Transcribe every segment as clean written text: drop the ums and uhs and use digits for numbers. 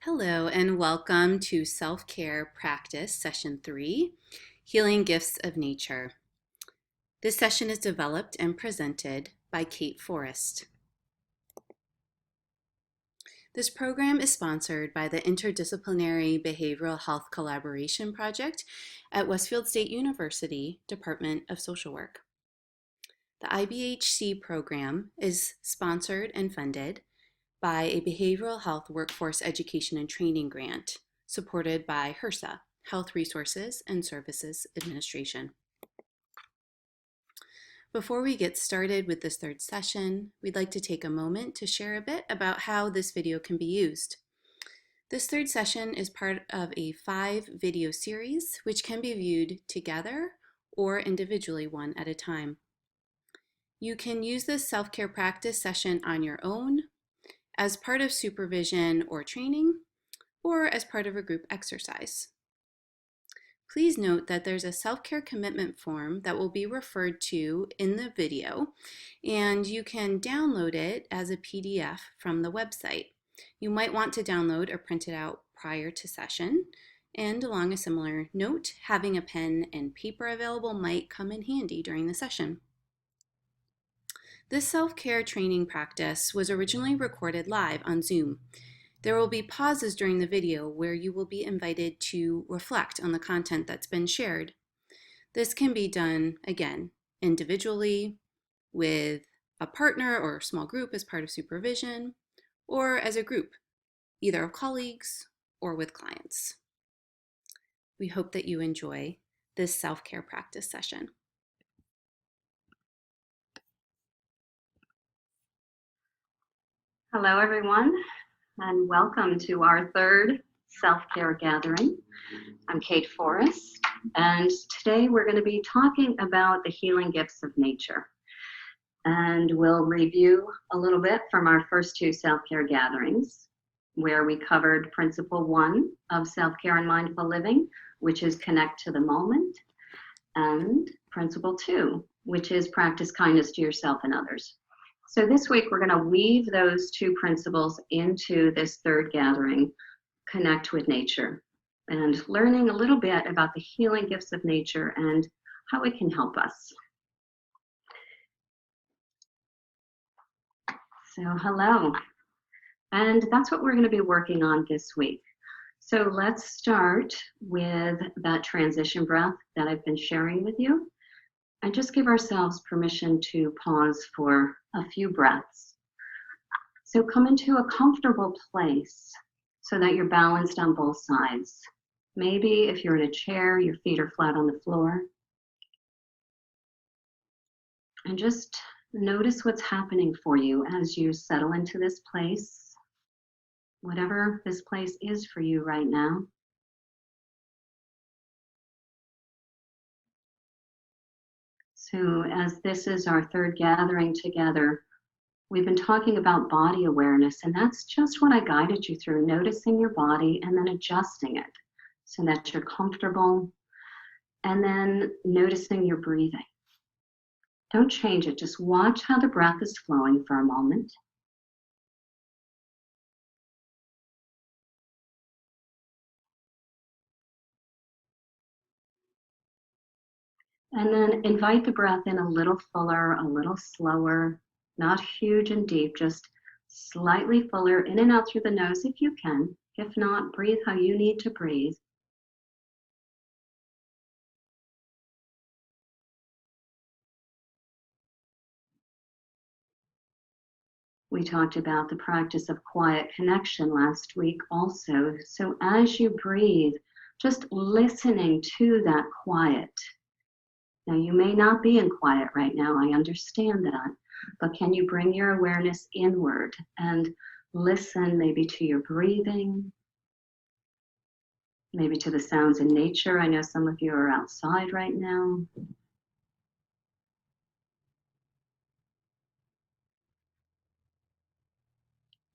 Hello, and welcome to Self-Care Practice Session 3, Healing Gifts of Nature. This session is developed and presented by Kate Forrest. This program is sponsored by the Interdisciplinary Behavioral Health Collaboration Project at Westfield State University, Department of Social Work. The IBHC program is sponsored and funded by a Behavioral Health Workforce Education and Training grant supported by HRSA, Health Resources and Services Administration. Before we get started with this third session, we'd like to take a moment to share a bit about how this video can be used. This third session is part of a 5-video series which can be viewed together or individually one at a time. You can use this self-care practice session on your own, as part of supervision or training, or as part of a group exercise. Please note that there's a self-care commitment form that will be referred to in the video, and you can download it as a PDF from the website. You might want to download or print it out prior to session, and along a similar note, having a pen and paper available might come in handy during the session. This self-care training practice was originally recorded live on Zoom. There will be pauses during the video where you will be invited to reflect on the content that's been shared. This can be done, again, individually, with a partner or a small group as part of supervision, or as a group, either of colleagues or with clients. We hope that you enjoy this self-care practice session. Hello, everyone, and welcome to our third self-care gathering. I'm Kate Forrest, and today we're going to be talking about the healing gifts of nature. And we'll review a little bit from our first 2 self-care gatherings, where we covered Principle 1 of Self-Care and Mindful Living, which is connect to the moment, and Principle 2, which is practice kindness to yourself and others. So this week we're going to weave those 2 principles into this third gathering, connect with nature, and learning a little bit about the healing gifts of nature and how it can help us. So hello, and that's what we're going to be working on this week. So let's start with that transition breath that I've been sharing with you. And just give ourselves permission to pause for a few breaths. So come into a comfortable place so that you're balanced on both sides. Maybe if you're in a chair, your feet are flat on the floor. And just notice what's happening for you as you settle into this place, whatever this place is for you right now. So as this is our third gathering together, we've been talking about body awareness, and that's just what I guided you through, noticing your body and then adjusting it so that you're comfortable, and then noticing your breathing. Don't change it, just watch how the breath is flowing for a moment. And then invite the breath in a little fuller, a little slower, not huge and deep, just slightly fuller, in and out through the nose if you can. If not, breathe how you need to breathe. We talked about the practice of quiet connection last week also. So as you breathe, just listening to that quiet. Now, you may not be in quiet right now, I understand that, but can you bring your awareness inward and listen maybe to your breathing, maybe to the sounds in nature? I know some of you are outside right now.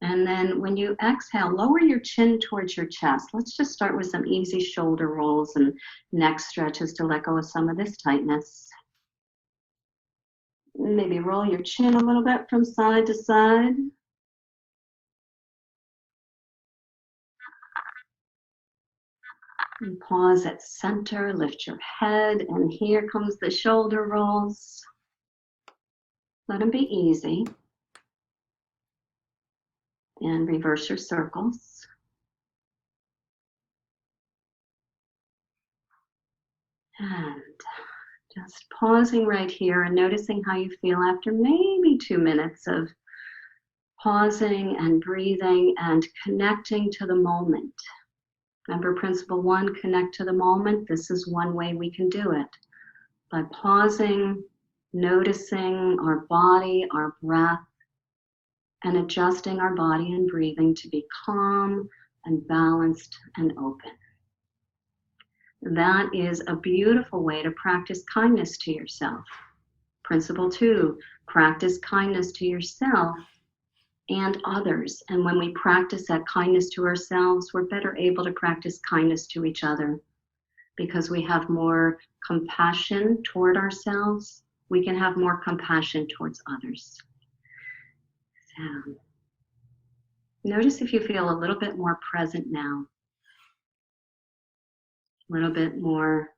And then when you exhale, lower your chin towards your chest. Let's just start with some easy shoulder rolls and neck stretches to let go of some of this tightness. Maybe roll your chin a little bit from side to side. And pause at center, lift your head, and here comes the shoulder rolls. Let them be easy. And reverse your circles. And just pausing right here and noticing how you feel after maybe 2 minutes of pausing and breathing and connecting to the moment. Remember principle 1, connect to the moment. This is one way we can do it. By pausing, noticing our body, our breath, and adjusting our body and breathing to be calm and balanced and open. That is a beautiful way to practice kindness to yourself. Principle 2, practice kindness to yourself and others. And when we practice that kindness to ourselves, we're better able to practice kindness to each other because we have more compassion toward ourselves. We can have more compassion towards others. So, notice if you feel a little bit more present now, a little bit more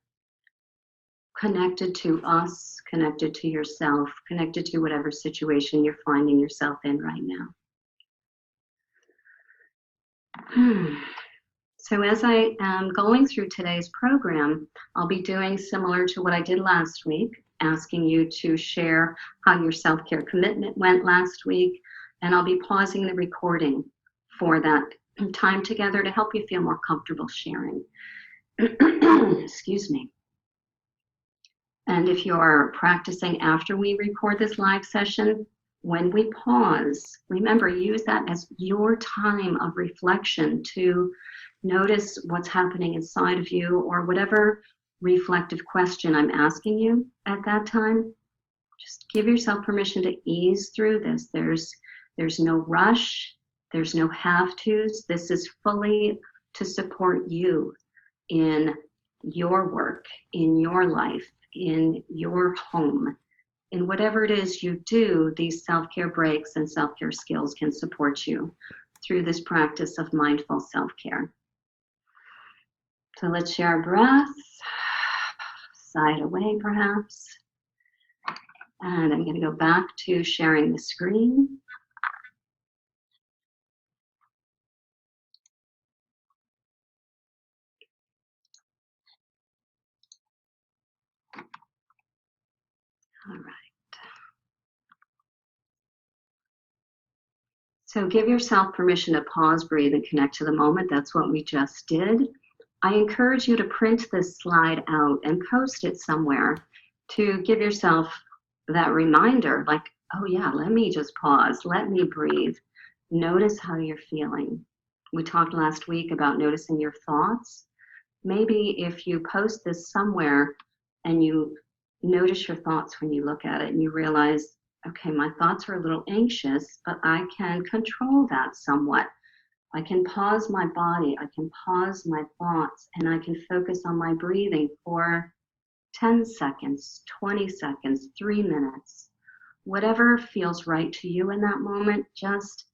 connected to us, connected to yourself, connected to whatever situation you're finding yourself in right now. So as I am going through today's program, I'll be doing similar to what I did last week, asking you to share how your self-care commitment went last week, and I'll be pausing the recording for that time together to help you feel more comfortable sharing. Excuse me. And if you're practicing after we record this live session, when we pause, remember, use that as your time of reflection to notice what's happening inside of you or whatever reflective question I'm asking you at that time. Just give yourself permission to ease through this. There's no rush. There's no have-tos. This is fully to support you in your work, in your life, in your home. In whatever it is you do, these self-care breaks and self-care skills can support you through this practice of mindful self-care. So let's share our breaths, sigh it away perhaps. And I'm going to go back to sharing the screen. All right. So give yourself permission to pause, breathe, and connect to the moment. That's what we just did. I encourage you to print this slide out and post it somewhere to give yourself that reminder, like, oh yeah, let me just pause, let me breathe. Notice how you're feeling. We talked last week about noticing your thoughts. Maybe if you post this somewhere and you notice your thoughts when you look at it and you realize, okay, my thoughts are a little anxious, but I can control that somewhat. I can pause my body, I can pause my thoughts, and I can focus on my breathing for 10 seconds, 20 seconds, 3 minutes. Whatever feels right to you in that moment, just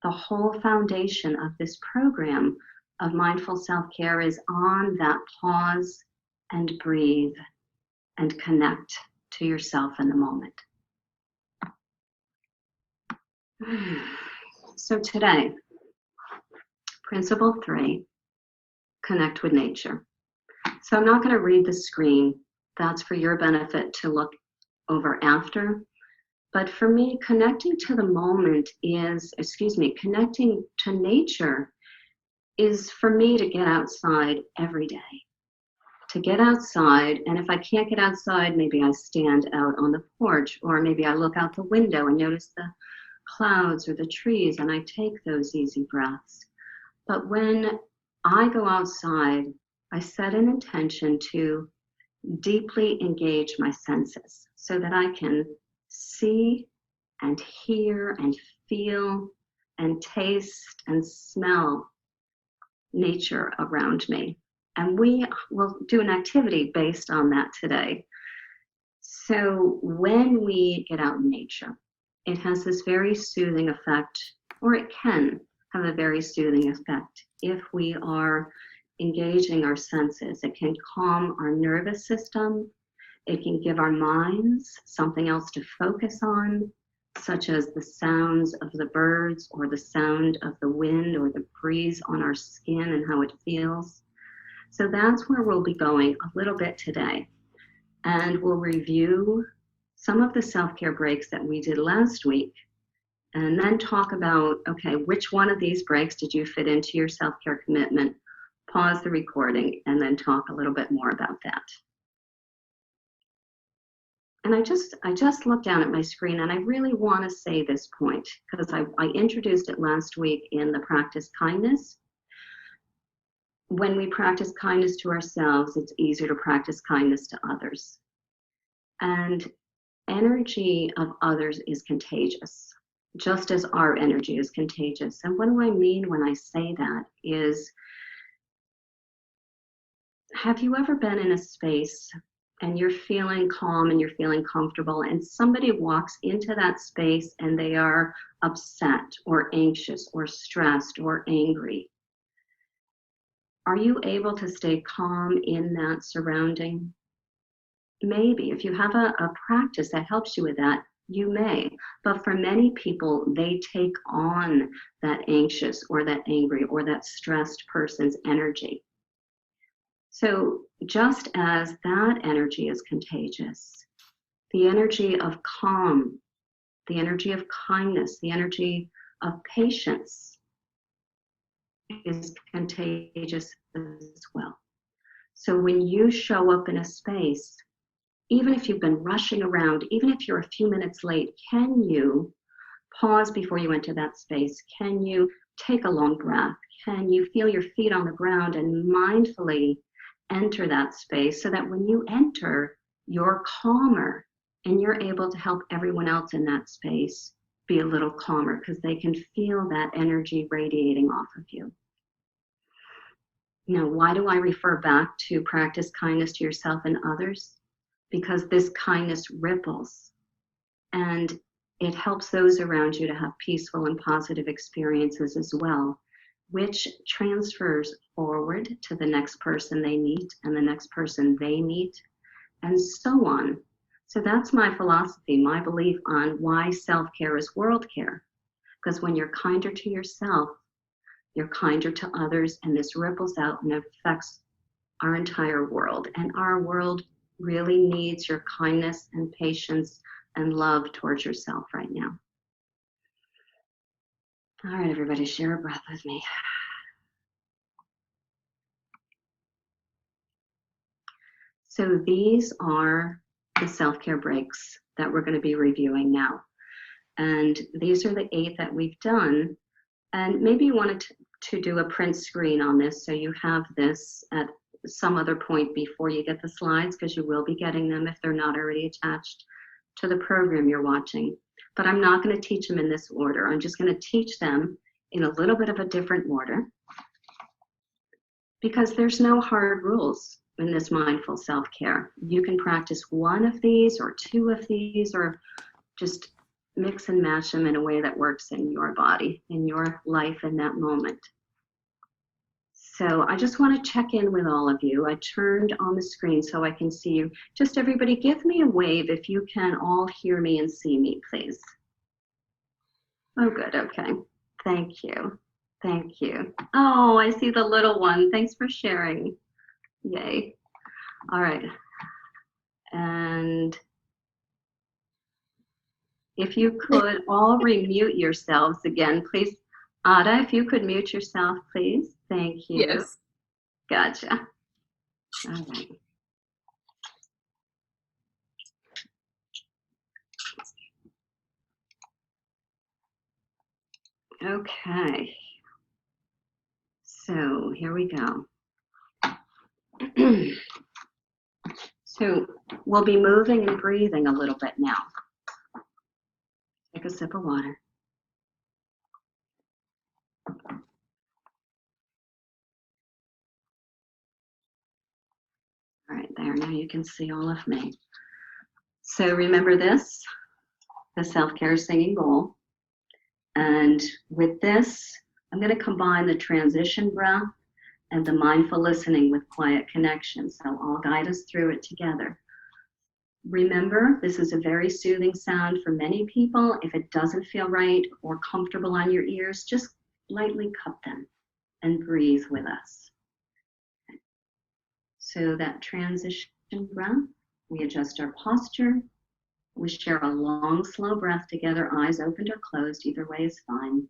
the whole foundation of this program of mindful self-care is on that pause and breathe and connect to yourself in the moment. So today, principle 3, connect with nature. So I'm not going to read the screen. That's for your benefit to look over after. But for me, connecting to the moment is, connecting to nature is for me to get outside every day. To get outside, and if I can't get outside, maybe I stand out on the porch, or maybe I look out the window and notice the clouds or the trees, and I take those easy breaths. But when I go outside, I set an intention to deeply engage my senses so that I can see and hear and feel and taste and smell nature around me. And we will do an activity based on that today. So when we get out in nature, it has this very soothing effect, or it can have a very soothing effect if we are engaging our senses. It can calm our nervous system. It can give our minds something else to focus on, such as the sounds of the birds or the sound of the wind or the breeze on our skin and how it feels. So that's where we'll be going a little bit today. And we'll review some of the self-care breaks that we did last week, and then talk about, okay, which one of these breaks did you fit into your self-care commitment? Pause the recording and then talk a little bit more about that. And I just looked down at my screen, and I really want to say this point because I introduced it last week in the practice kindness. When we practice kindness to ourselves, it's easier to practice kindness to others. And energy of others is contagious, just as our energy is contagious. And what do I mean when I say that is, have you ever been in a space and you're feeling calm and you're feeling comfortable, and somebody walks into that space and they are upset or anxious or stressed or angry? Are you able to stay calm in that surrounding? Maybe. If you have a practice that helps you with that, you may. But for many people, they take on that anxious or that angry or that stressed person's energy. So just as that energy is contagious, the energy of calm, the energy of kindness, the energy of patience is contagious as well. So when you show up in a space, even if you've been rushing around, even if you're a few minutes late, can you pause before you enter that space? Can you take a long breath? Can you feel your feet on the ground and mindfully enter that space so that when you enter, you're calmer and you're able to help everyone else in that space be a little calmer because they can feel that energy radiating off of you. Now, why do I refer back to practice kindness to yourself and others? Because this kindness ripples and it helps those around you to have peaceful and positive experiences as well, which transfers forward to the next person they meet and the next person they meet, and so on. So that's my philosophy, my belief on why self-care is world care. Because when you're kinder to yourself, you're kinder to others, and this ripples out and affects our entire world. And our world really needs your kindness and patience and love towards yourself right now. All right, everybody, share a breath with me. So these are the self-care breaks that we're going to be reviewing now. And these are the 8 that we've done. And maybe you wanted to do a print screen on this so you have this at some other point before you get the slides, because you will be getting them if they're not already attached to the program you're watching. But I'm not going to teach them in this order. I'm just going to teach them in a little bit of a different order because there's no hard rules in this mindful self-care. You can practice one of these or 2 of these, or just mix and match them in a way that works in your body, in your life in that moment. So I just want to check in with all of you. I turned on the screen so I can see you. Just everybody give me a wave if you can all hear me and see me, please. Oh, good. Okay. Thank you. Thank you. Oh, I see the little one. Thanks for sharing. Yay. All right. And if you could all remute yourselves again, please. Ada, if you could mute yourself, please. Thank you. Yes. Gotcha. All right. Okay. So here we go. So we'll be moving and breathing a little bit now. Take a sip of water. All right, there, now you can see all of me. So remember this, the self-care singing bowl. And with this, I'm going to combine the transition breath and the mindful listening with quiet connection. So I'll guide us through it together. Remember, this is a very soothing sound for many people. If it doesn't feel right or comfortable on your ears, just lightly cup them and breathe with us. So that transition breath, we adjust our posture. We share a long, slow breath together, eyes opened or closed. Either way is fine.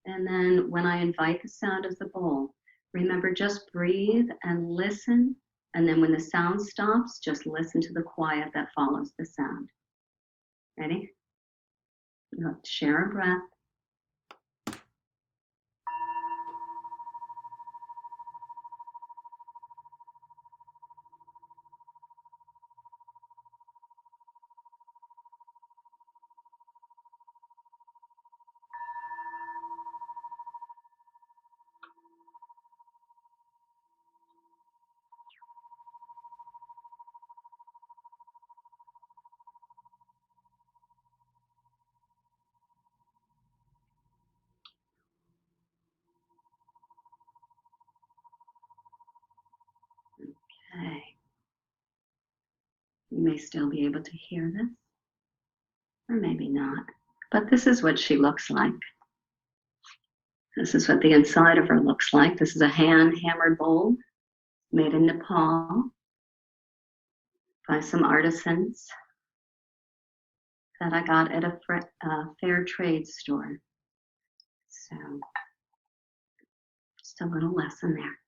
And then when I invite the sound of the bowl, remember, just breathe and listen. And then when the sound stops, just listen to the quiet that follows the sound. Ready? Let's share a breath. Okay. You may still be able to hear this, or maybe not. But this is what she looks like. This is what the inside of her looks like. This is a hand-hammered bowl made in Nepal by some artisans that I got at a fair trade store. So just a little lesson there.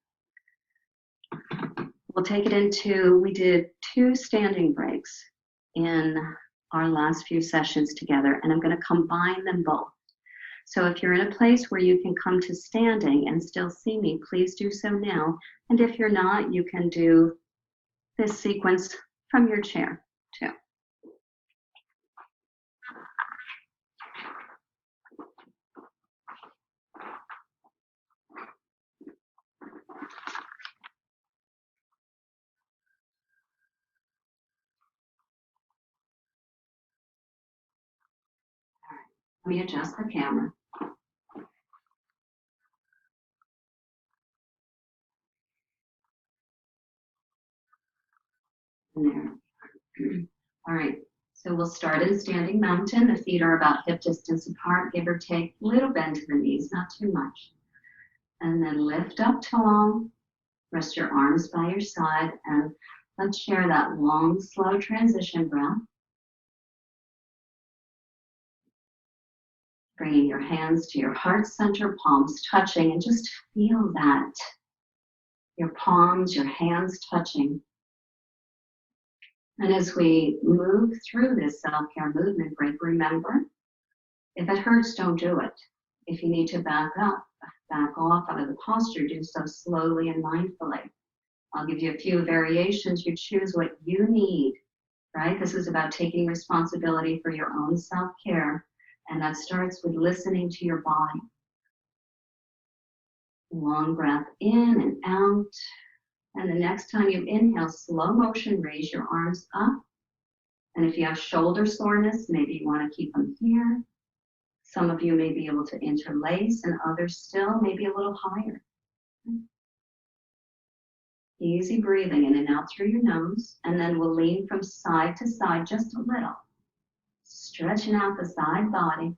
We'll take it into, we did 2 standing breaks in our last few sessions together, and I'm going to combine them both. So if you're in a place where you can come to standing and still see me, please do so now. And if you're not, you can do this sequence from your chair too. Let me adjust the camera. There. All right, so we'll start in standing mountain. The feet are about hip distance apart, give or take, little bend to the knees, not too much. And then lift up tall, rest your arms by your side, and let's share that long, slow transition breath. Bringing your hands to your heart center, palms touching, and just feel that. Your palms, your hands touching. And as we move through this self-care movement break, remember, if it hurts, don't do it. If you need to back up, back off out of the posture, do so slowly and mindfully. I'll give you a few variations. You choose what you need, right? This is about taking responsibility for your own self-care, and that starts with listening to your body. Long breath in and out. And the next time you inhale, slow motion, raise your arms up. And if you have shoulder soreness, maybe you want to keep them here. Some of you may be able to interlace, and others still maybe a little higher. Easy breathing in and out through your nose, and then we'll lean from side to side just a little. Stretching out the side body.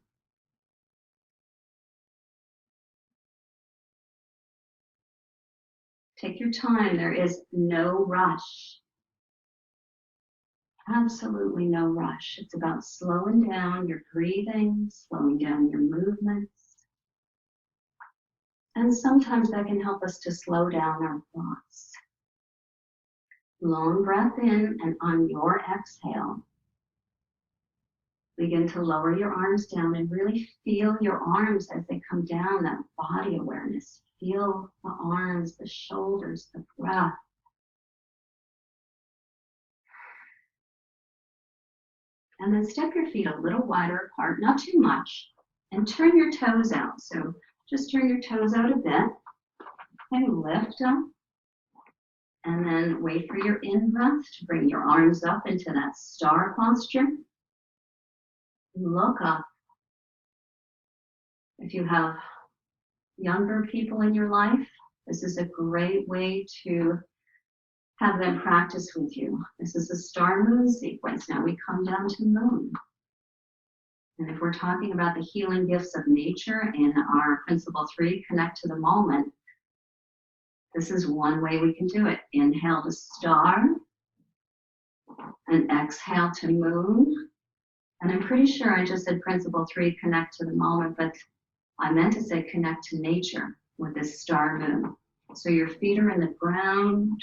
Take your time, there is no rush. Absolutely no rush. It's about slowing down your breathing, slowing down your movements. And sometimes that can help us to slow down our thoughts. Long breath in, and on your exhale, begin to lower your arms down and really feel your arms as they come down, that body awareness. Feel the arms, the shoulders, the breath. And then step your feet a little wider apart, not too much, and turn your toes out. So just turn your toes out a bit and lift up. And then wait for your in-breath to bring your arms up into that star posture. Look up. If you have younger people in your life, this is a great way to have them practice with you. This is a star moon sequence. Now we come down to moon. And if we're talking about the healing gifts of nature in our principle 3, connect to the moment, this is one way we can do it. Inhale to star and exhale to moon. And I'm pretty sure I just said principle 3, connect to the moment, but I meant to say connect to nature with this star moon. So your feet are in the ground.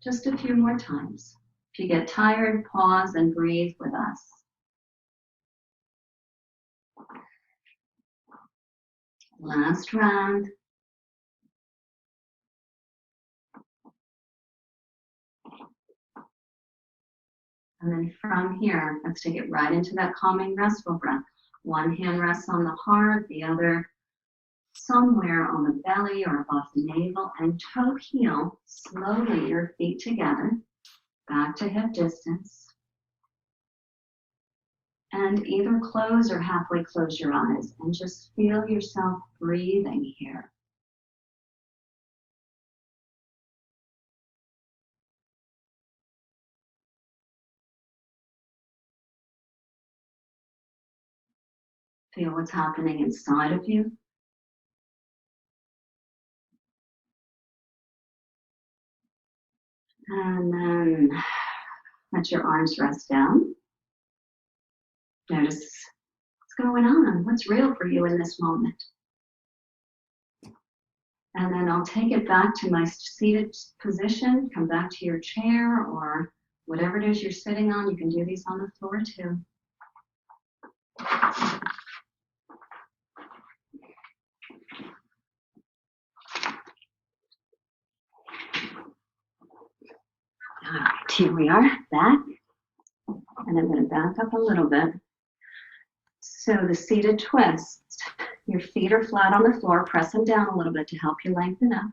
Just a few more times. If you get tired, pause and breathe with us. Last round. And then from here, let's take it right into that calming, restful breath. One hand rests on the heart, the other somewhere on the belly or above the navel, and toe heel slowly your feet together, back to hip distance. And either close or halfway close your eyes and just feel yourself breathing here. Feel what's happening inside of you. And then let your arms rest down. Notice what's going on, what's real for you in this moment. And then I'll take it back to my seated position, come back to your chair or whatever it is you're sitting on. You can do these on the floor too. All right, here we are, back. And I'm going to back up a little bit. So the seated twist, your feet are flat on the floor, press them down a little bit to help you lengthen up.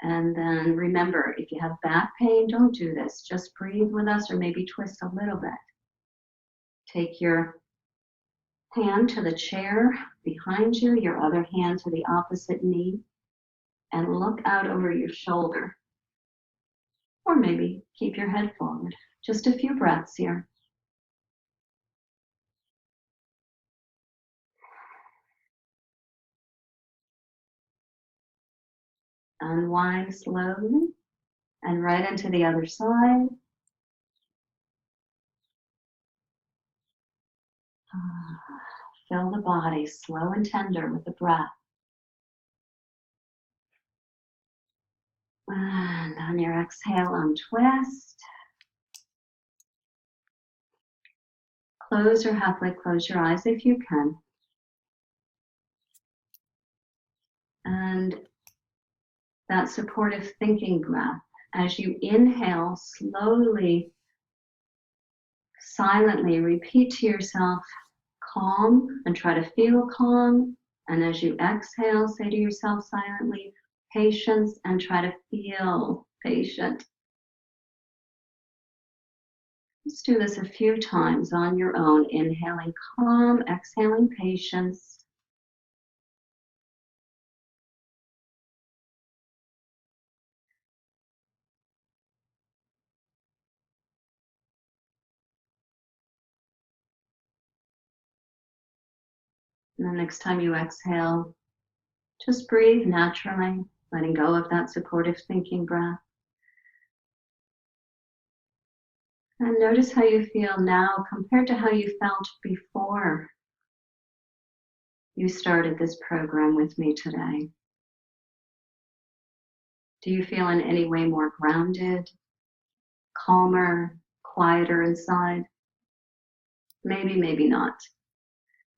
And then remember, if you have back pain, don't do this. Just breathe with us or maybe twist a little bit. Take your hand to the chair behind you, your other hand to the opposite knee, and look out over your shoulder. Or maybe keep your head forward. Just a few breaths here. Unwind slowly and right into the other side. Fill the body slow and tender with the breath. And on your exhale, untwist. Close or halfway close your eyes if you can. And that supportive thinking breath. As you inhale, slowly, silently repeat to yourself, calm, and try to feel calm. And as you exhale, say to yourself silently, patience, and try to feel patient. Let's do this a few times on your own. Inhaling calm, exhaling patience. And the next time you exhale, just breathe naturally, letting go of that supportive thinking breath. And notice how you feel now compared to how you felt before you started this program with me today. Do you feel in any way more grounded, calmer, quieter inside? Maybe, maybe not.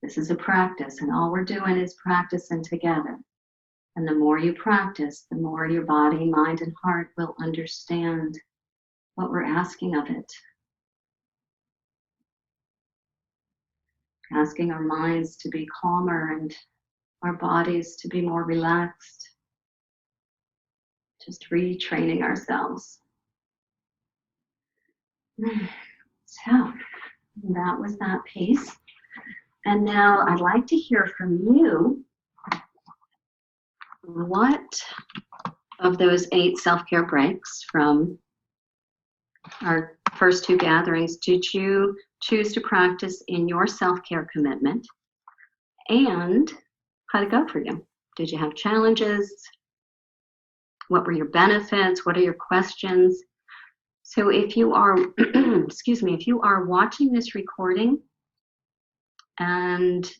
This is a practice, and all we're doing is practicing together. And the more you practice, the more your body, mind, and heart will understand what we're asking of it. Asking our minds to be calmer and our bodies to be more relaxed. Just retraining ourselves. So that was that piece. And now I'd like to hear from you. What of those 8 self-care breaks from our first 2 gatherings did you choose to practice in your self-care commitment? And how did it go for you? Did you have challenges? What were your benefits? What are your questions? So if you are, excuse me, if you are watching this recording and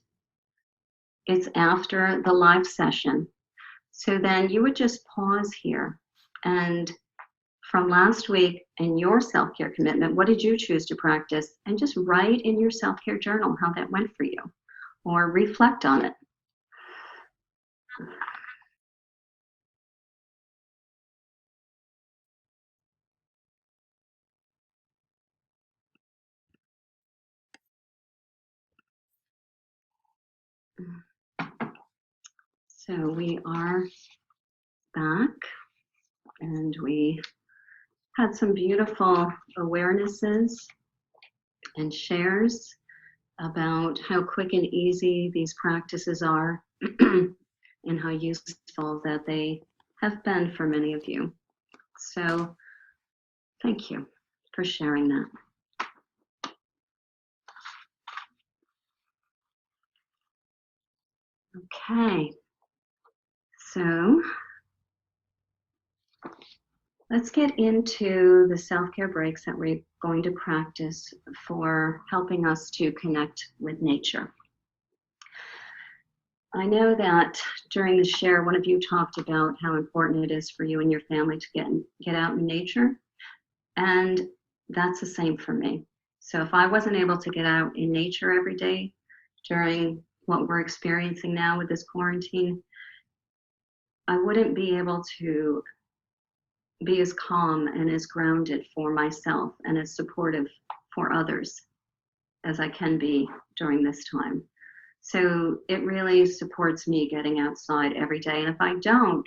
it's after the live session, so then you would just pause here and from last week in your self-care commitment, what did you choose to practice? And just write in your self-care journal how that went for you or reflect on it. So we are back and we had some beautiful awarenesses and shares about how quick and easy these practices are and how useful that they have been for many of you. So thank you for sharing that. Okay, so let's get into the self-care breaks that we're going to practice for helping us to connect with nature. I know that during the share, one of you talked about how important it is for you and your family to get out in nature, and that's the same for me. So if I wasn't able to get out in nature every day during what we're experiencing now with this quarantine, I wouldn't be able to be as calm and as grounded for myself and as supportive for others as I can be during this time. So it really supports me getting outside every day. And if I don't,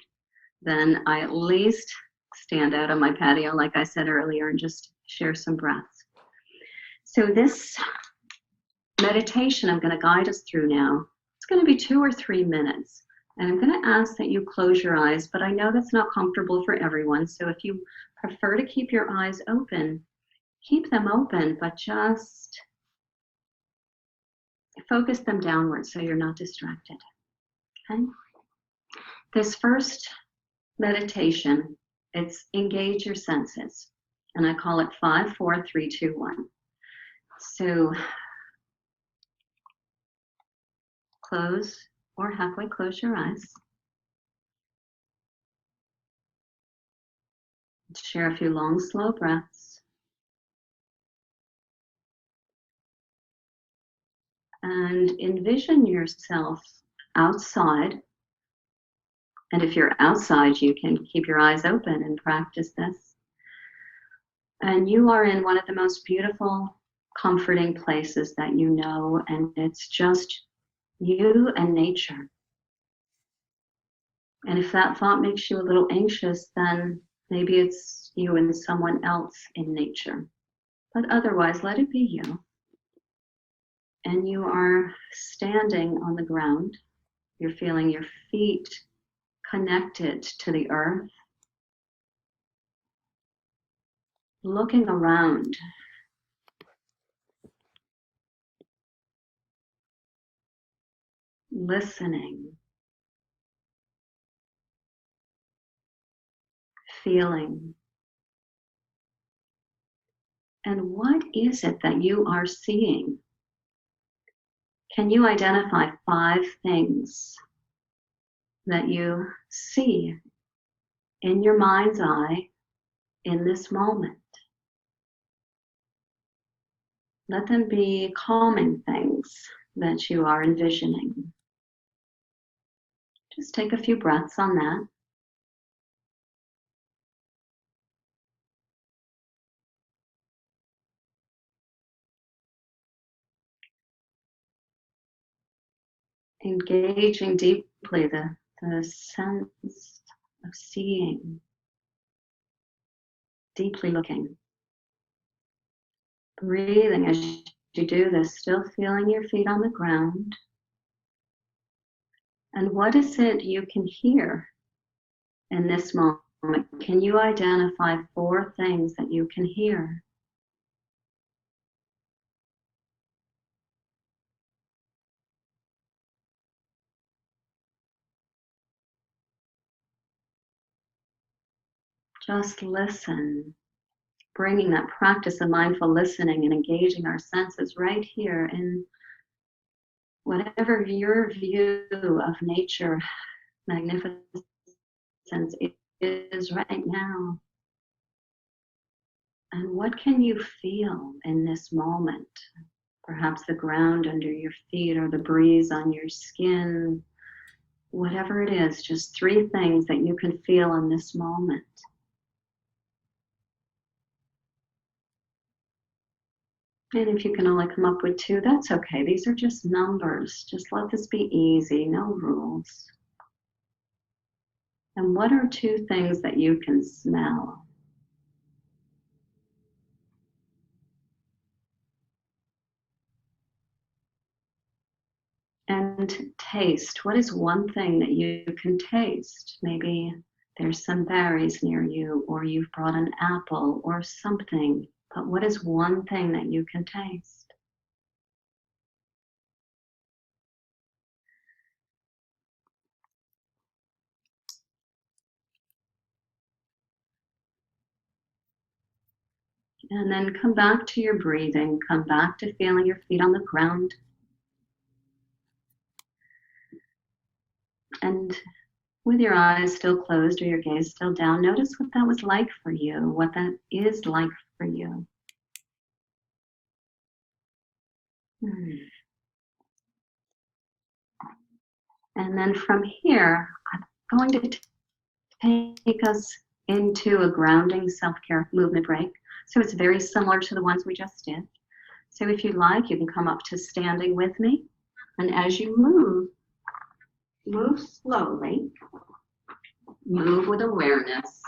then I at least stand out on my patio, like I said earlier, and just share some breaths. So this meditation I'm going to guide us through now, it's going to be 2 or 3 minutes. And I'm going to ask that you close your eyes, but I know that's not comfortable for everyone. So if you prefer to keep your eyes open, keep them open, but just focus them downwards so you're not distracted. Okay? This first meditation, it's engage your senses. And I call it 5, 4, 3, 2, 1. So close or halfway close your eyes. Share a few long, slow breaths. And envision yourself outside. And if you're outside, you can keep your eyes open and practice this. And you are in one of the most beautiful, comforting places that you know, and it's just you and nature. And if that thought makes you a little anxious, then maybe it's you and someone else in nature. But otherwise, let it be you. And you are standing on the ground. You're feeling your feet connected to the earth. Looking around. Listening. Feeling. And what is it that you are seeing? Can you identify 5 things that you see in your mind's eye in this moment? Let them be calming things that you are envisioning. Just take a few breaths on that. Engaging deeply the sense of seeing, deeply looking. Breathing as you do this, still feeling your feet on the ground. And what is it you can hear in this moment? Can you identify 4 things that you can hear? Just listen, bringing that practice of mindful listening and engaging our senses right here in whatever your view of nature, magnificence is right now. And what can you feel in this moment? Perhaps the ground under your feet or the breeze on your skin, whatever it is, just 3 things that you can feel in this moment. And if you can only come up with 2, that's okay. These are just numbers. Just let this be easy, no rules. And what are 2 things that you can smell? And taste. What is one thing that you can taste? Maybe there's some berries near you, or you've brought an apple or something. But what is one thing that you can taste? And then come back to your breathing. Come back to feeling your feet on the ground. And with your eyes still closed or your gaze still down, notice what that was like for you, what that is like for you. And then from here, I'm going to take us into a grounding self-care movement break. So it's very similar to the ones we just did. So if you like, you can come up to standing with me. And as you move slowly, move with awareness.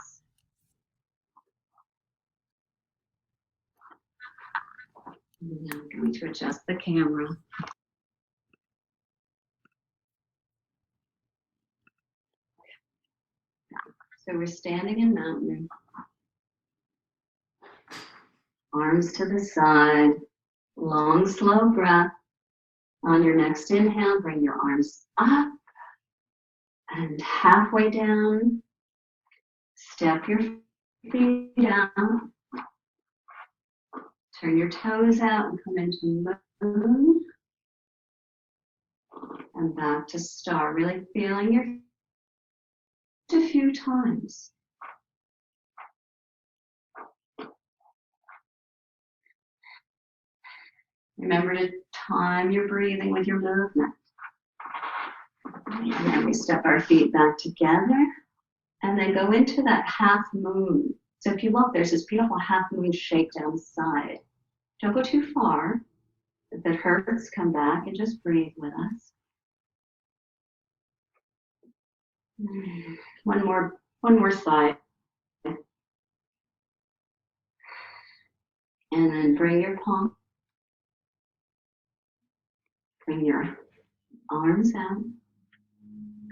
Now I'm going to adjust the camera. So we're standing in mountain. Arms to the side. Long, slow breath. On your next inhale, bring your arms up and halfway down. Step your feet down. Turn your toes out and come into moon. And back to star. Really feeling your feet a few times. Remember to time your breathing with your movement. And then we step our feet back together and then go into that half moon. So if you look, there's this beautiful half moon shape down the side. Don't go too far. If it hurts, come back and just breathe with us. One more side. And then bring your palm, bring your arms out.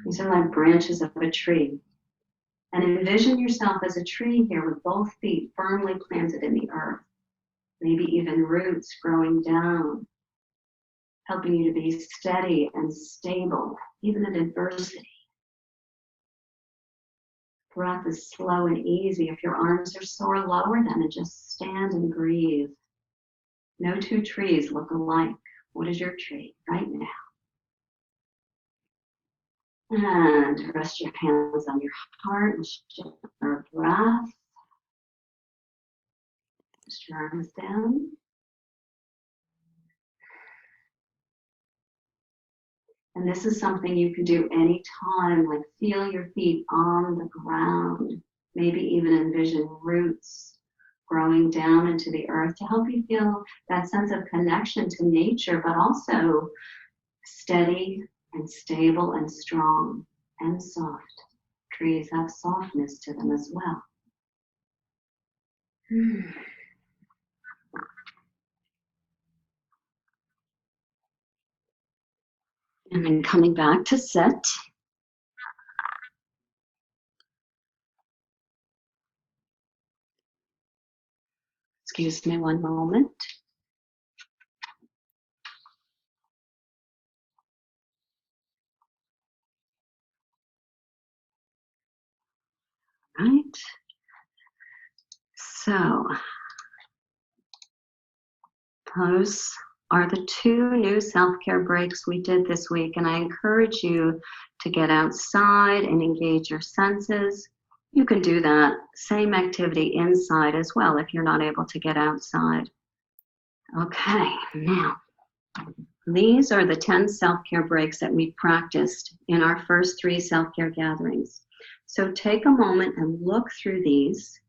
These are like branches of a tree. And envision yourself as a tree here with both feet firmly planted in the earth. Maybe even roots growing down, helping you to be steady and stable, even in adversity. Breath is slow and easy. If your arms are sore, lower them and just stand and breathe. No 2 trees look alike. What is your tree right now? And rest your hands on your heart and shift your breath. Rest your arms down. And this is something you can do anytime, like feel your feet on the ground. Maybe even envision roots growing down into the earth to help you feel that sense of connection to nature, but also steady and stable and strong and soft. Trees have softness to them as well. And then coming back to sit. Excuse me one moment. Right. So those are the 2 new self-care breaks we did this week, and I encourage you to get outside and engage your senses. You can do that same activity inside as well if you're not able to get outside. Okay, now these are the 10 self-care breaks that we practiced in our first 3 self-care gatherings. So take a moment and look through these.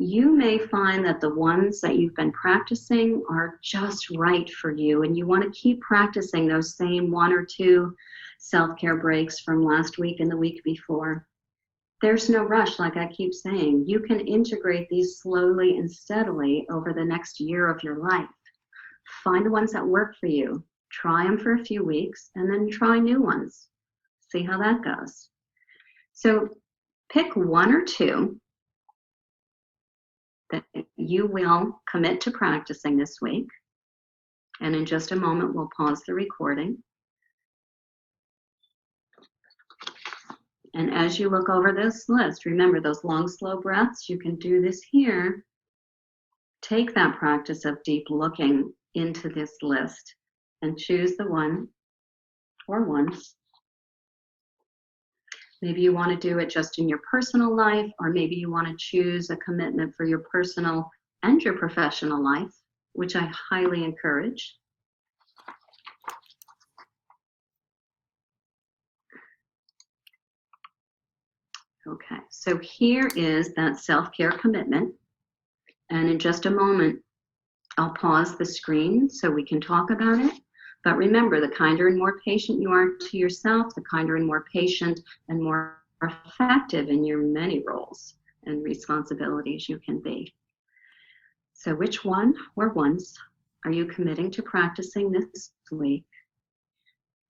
You may find that the ones that you've been practicing are just right for you, and you want to keep practicing those same 1 or 2 self-care breaks from last week and the week before. There's no rush, like I keep saying. You can integrate these slowly and steadily over the next year of your life. Find the ones that work for you. Try them for a few weeks, and then try new ones. See how that goes. So pick 1 or 2 that you will commit to practicing this week. And in just a moment, we'll pause the recording. And as you look over this list, remember those long, slow breaths. You can do this here. Take that practice of deep looking into this list and choose the one or ones. Maybe you want to do it just in your personal life, or maybe you want to choose a commitment for your personal and your professional life, which I highly encourage. Okay, so here is that self-care commitment. And in just a moment, I'll pause the screen so we can talk about it. But remember, the kinder and more patient you are to yourself, the kinder and more patient and more effective in your many roles and responsibilities you can be. So which one or ones are you committing to practicing this week?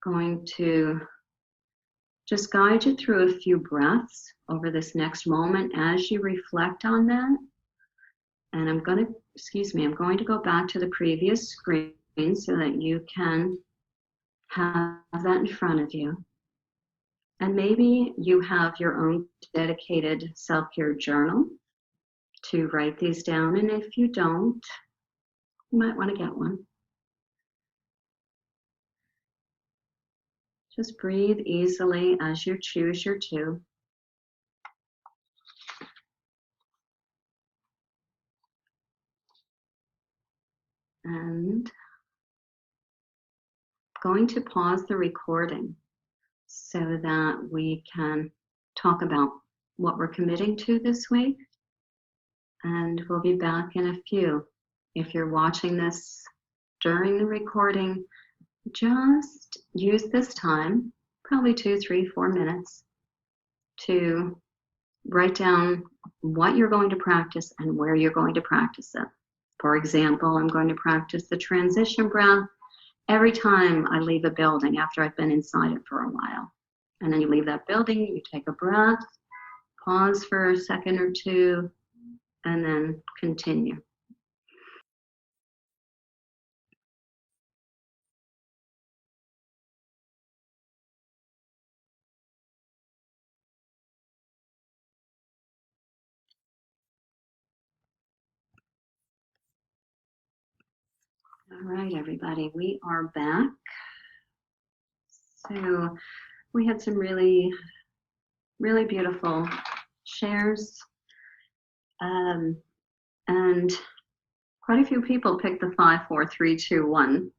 Going to just guide you through a few breaths over this next moment as you reflect on that. And I'm going to go back to the previous screen so that you can have that in front of you. And maybe you have your own dedicated self-care journal to write these down. And if you don't, you might want to get one. Just breathe easily as you choose your 2. And going to pause the recording so that we can talk about what we're committing to this week. And we'll be back in a few. If you're watching this during the recording, just use this time, probably 2, 3, 4 minutes, to write down what you're going to practice and where you're going to practice it. For example, I'm going to practice the transition breath every time I leave a building after I've been inside it for a while. And then you leave that building, you take a breath, pause for a second or 2, and then continue. All right, everybody, we are back. So we had some really, really beautiful shares. And quite a few people picked the 5, 4, 3, 2, 1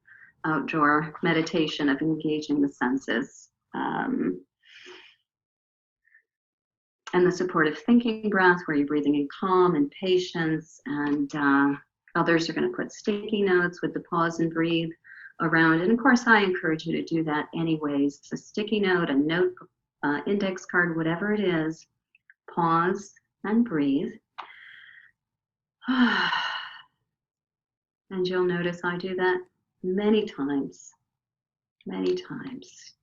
outdoor meditation of engaging the senses. And the supportive thinking breath, where you're breathing in calm and patience, and others are going to put sticky notes with the pause and breathe around. And of course, I encourage you to do that anyways. It's a sticky note, a note, index card, whatever it is, pause and breathe. And you'll notice I do that many times many times.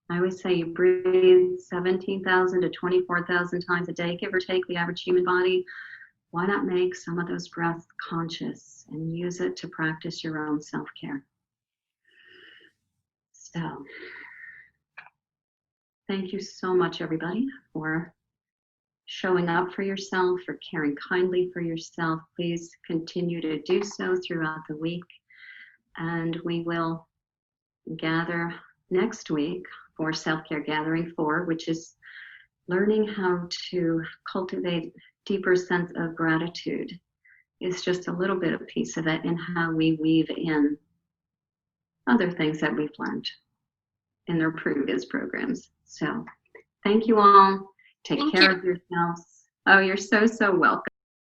I always say you breathe 17,000 to 24,000 times a day, give or take, the average human body. Why not make some of those breaths conscious and use it to practice your own self-care? So, thank you so much, everybody, for showing up for yourself, for caring kindly for yourself. Please continue to do so throughout the week. And we will gather next week for Self-Care Gathering 4, which is learning how to cultivate deeper sense of gratitude. It's just a little bit of piece of it in how we weave in other things that we've learned in their previous programs. So thank you all. Take care of yourselves. Oh, you're so welcome.